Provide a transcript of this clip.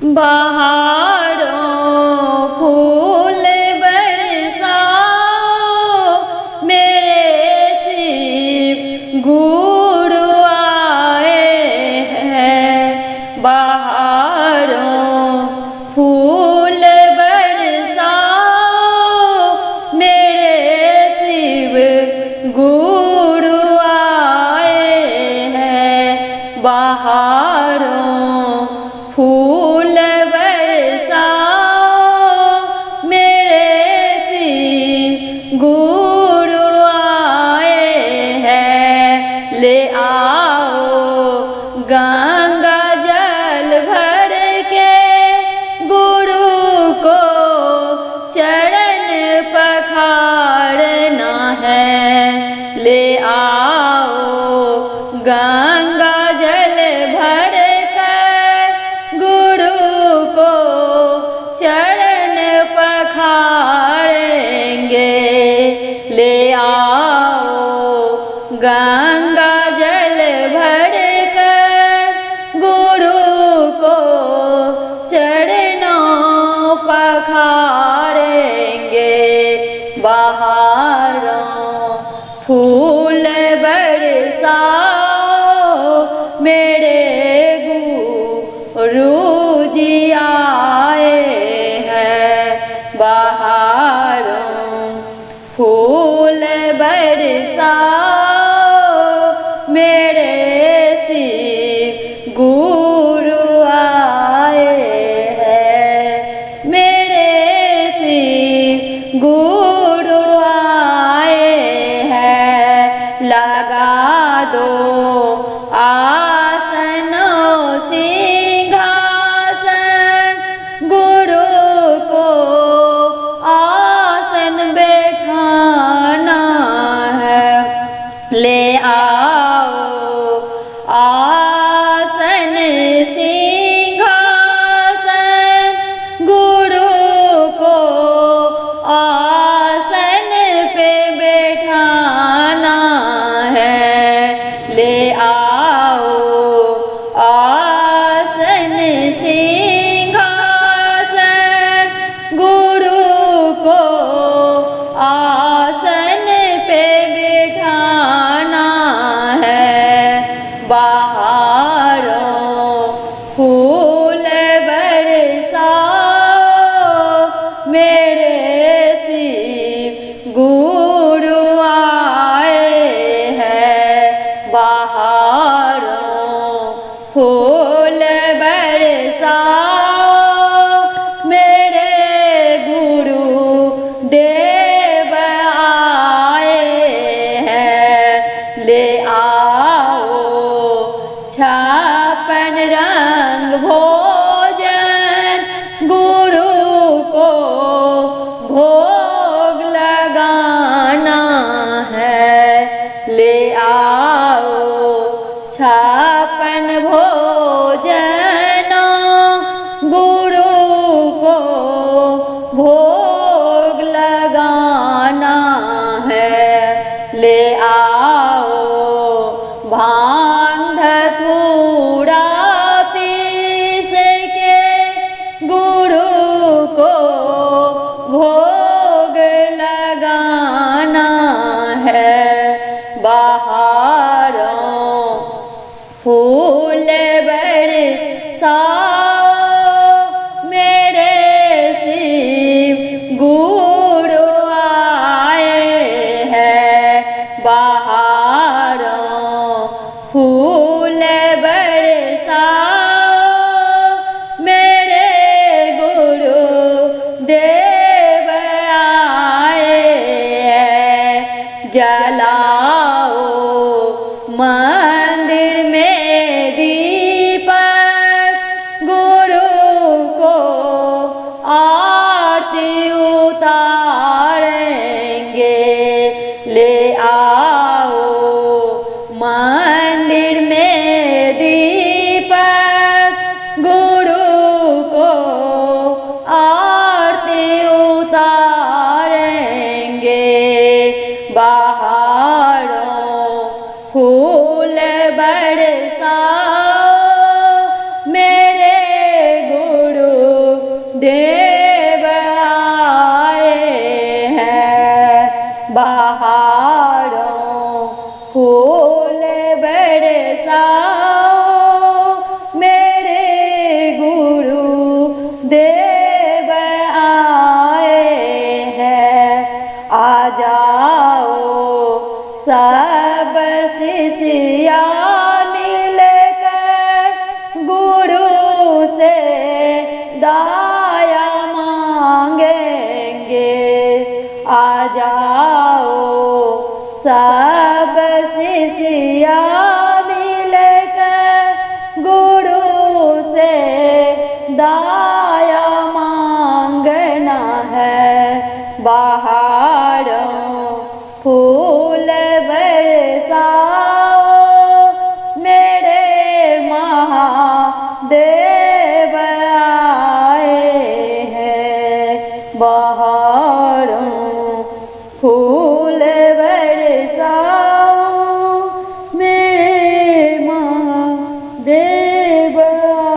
बहारों फूल बरसाओ मेरे शिव गुरु आए हैं। बहारों फूल बरसाओ मेरे शिव गुरु आए हैं। बहारों फूल बरसाओ मेरे शिव गुरु आए हैं। ले आओ गंगा जल भर के गुरु को चरण पखारना है। ले आओ गंगा जल भर कर गुरु को चरण पखारेंगे। ले आओ गंगा जल भर कर गुरु को चरणों पखारेंगे। बहारों फूल बरसाओ मेरे गुरु जी आए हैं। बहारों फूल बरसाओ मेरे शिव गुरु आए हैं। मेरे शिव गुरु आए हैं। देव आए हैं। बहारों फूल बरसाओ मेरे गुरु देव आए हैं। आ जाओ सब शिष्या मिलकर गुरु से दाया मांगेंगे। आ जाओ सब शिष्या मिलकर गुरु से दाया मांगना है। बहारों फूल बरसाओ मेरे महादेव आए हैं।